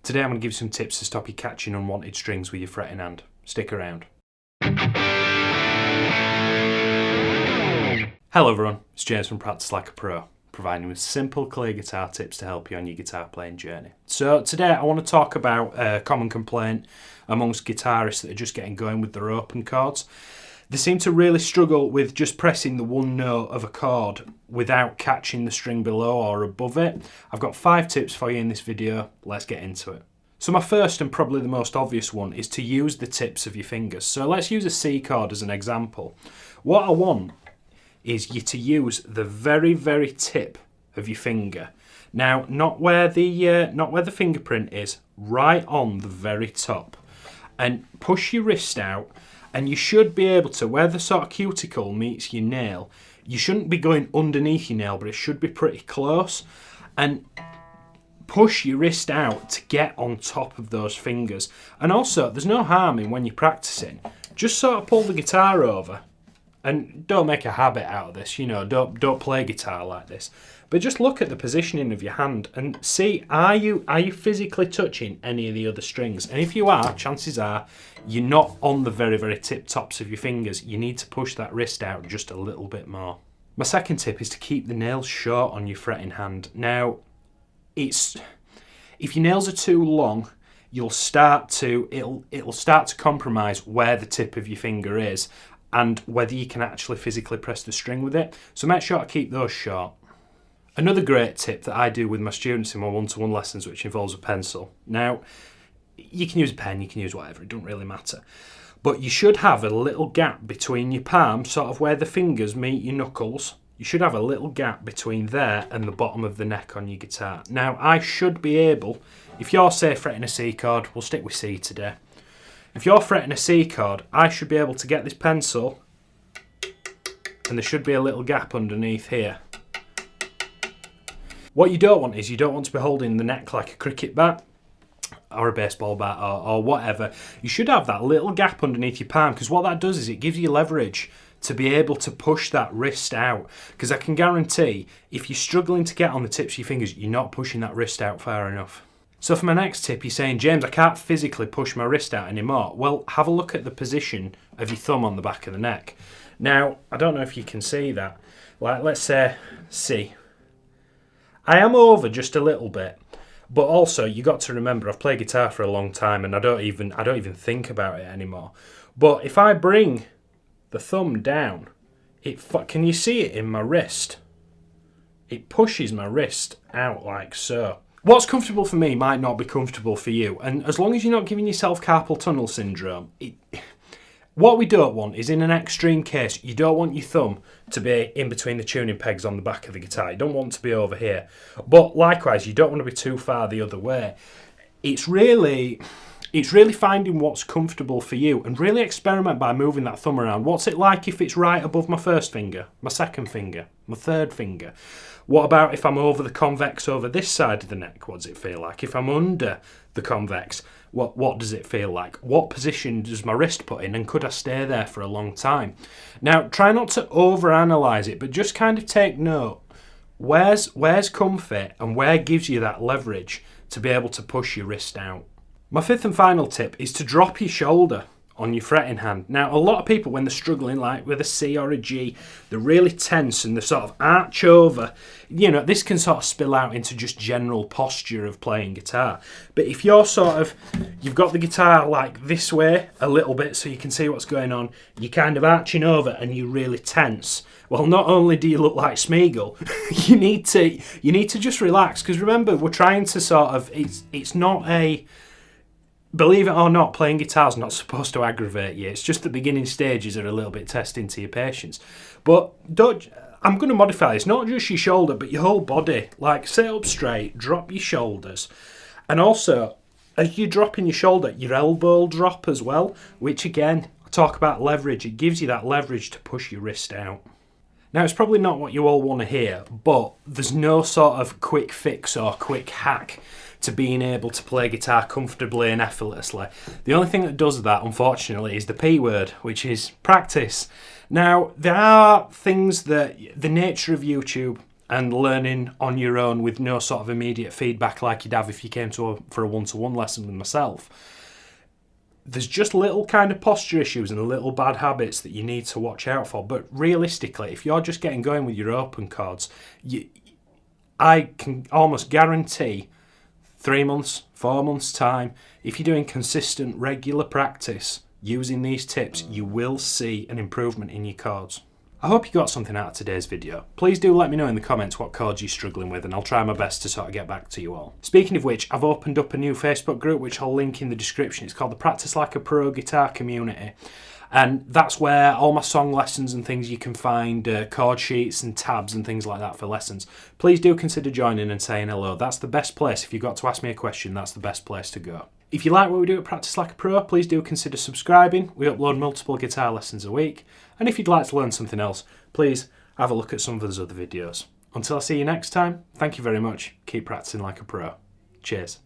Today I'm going to give you some tips to stop you catching unwanted strings with your fretting hand. Stick around. Hello everyone, it's James from Practice Like a Pro, providing you with simple clear guitar tips to help you on your guitar playing journey. So today I want to talk about a common complaint amongst guitarists that are just getting going with their open chords. They seem to really struggle with just pressing the one note of a chord without catching the string below or above it. I've got 5 tips for you in this video, let's get into it. So my first and probably the most obvious one is to use the tips of your fingers. So let's use a C chord as an example. What I want is you to use the very tip of your finger. Now, not where the fingerprint is, right on the very top. And push your wrist out, and you should be able to, where the sort of cuticle meets your nail, you shouldn't be going underneath your nail, but it should be pretty close. And push your wrist out to get on top of those fingers. And also, there's no harm in when you're practicing, just sort of pull the guitar over. And don't make a habit out of this, you know, don't play guitar like this. But just look at the positioning of your hand and see, are you physically touching any of the other strings? And if you are, chances are you're not on the very tip tops of your fingers. You need to push that wrist out just a little bit more. My second tip is to keep the nails short on your fretting hand. Now, if your nails are too long, it'll start to compromise where the tip of your finger is and whether you can actually physically press the string with it. So make sure to keep those short. Another great tip that I do with my students in my one-to-one lessons, which involves a pencil. Now, you can use a pen, you can use whatever, it doesn't really matter. But you should have a little gap between your palms, sort of where the fingers meet your knuckles. You should have a little gap between there and the bottom of the neck on your guitar. Now, I should be able, if you're, say, fretting a C chord, we'll stick with C today. If you're fretting a C chord, I should be able to get this pencil, and there should be a little gap underneath here. What you don't want is you don't want to be holding the neck like a cricket bat or a baseball bat or whatever. You should have that little gap underneath your palm, because what that does is it gives you leverage to be able to push that wrist out. Because I can guarantee if you're struggling to get on the tips of your fingers, you're not pushing that wrist out far enough. So for my next tip, you're saying, James, I can't physically push my wrist out anymore. Well, have a look at the position of your thumb on the back of the neck. Now, I don't know if you can see that. Like, let's say C. I am over just a little bit, but also you got to remember I've played guitar for a long time and I don't even think about it anymore. But if I bring the thumb down, can you see it in my wrist? It pushes my wrist out like so. What's comfortable for me might not be comfortable for you, and as long as you're not giving yourself carpal tunnel syndrome, what we don't want is, in an extreme case, you don't want your thumb to be in between the tuning pegs on the back of the guitar. You don't want to be over here. But likewise, you don't want to be too far the other way. It's really finding what's comfortable for you, and really experiment by moving that thumb around. What's it like if it's right above my first finger, my second finger, my third finger? What about if I'm over the convex over this side of the neck? What does it feel like? If I'm under the convex, what does it feel like? What position does my wrist put in, and could I stay there for a long time? Now, try not to overanalyze it, but just kind of take note. Where's comfy and where gives you that leverage to be able to push your wrist out? My fifth and final tip is to drop your shoulder on your fretting hand. Now, a lot of people, when they're struggling like with a C or a G, they're really tense and they sort of arch over. You know, this can sort of spill out into just general posture of playing guitar. But if you're you've got the guitar like this way a little bit so you can see what's going on, you're kind of arching over and you're really tense. Well, not only do you look like Smeagol, you need to just relax, because remember, we're trying to sort of, it's not a... Believe it or not, playing guitar is not supposed to aggravate you. It's just the beginning stages are a little bit testing to your patience. But I'm going to modify this, not just your shoulder, but your whole body. Like, sit up straight, drop your shoulders. And also, as you're dropping your shoulder, your elbow will drop as well, which again, I talk about leverage. It gives you that leverage to push your wrist out. Now, it's probably not what you all want to hear, but there's no sort of quick fix or quick hack to being able to play guitar comfortably and effortlessly. The only thing that does that, unfortunately, is the P word, which is practice. Now, there are things that the nature of YouTube and learning on your own with no sort of immediate feedback like you'd have if you came for a one-to-one lesson with myself. There's just little kind of posture issues and little bad habits that you need to watch out for. But realistically, if you're just getting going with your open chords, I can almost guarantee 3 months, 4 months time, if you're doing consistent, regular practice using these tips, you will see an improvement in your chords. I hope you got something out of today's video. Please do let me know in the comments what chords you're struggling with, and I'll try my best to sort of get back to you all. Speaking of which, I've opened up a new Facebook group which I'll link in the description. It's called the Practice Like a Pro Guitar Community. And that's where all my song lessons and things, you can find chord sheets and tabs and things like that for lessons. Please do consider joining and saying hello. That's the best place. If you've got to ask me a question, that's the best place to go. If you like what we do at Practice Like a Pro, please do consider subscribing. We upload multiple guitar lessons a week. And if you'd like to learn something else, please have a look at some of those other videos. Until I see you next time, thank you very much. Keep practicing like a pro. Cheers.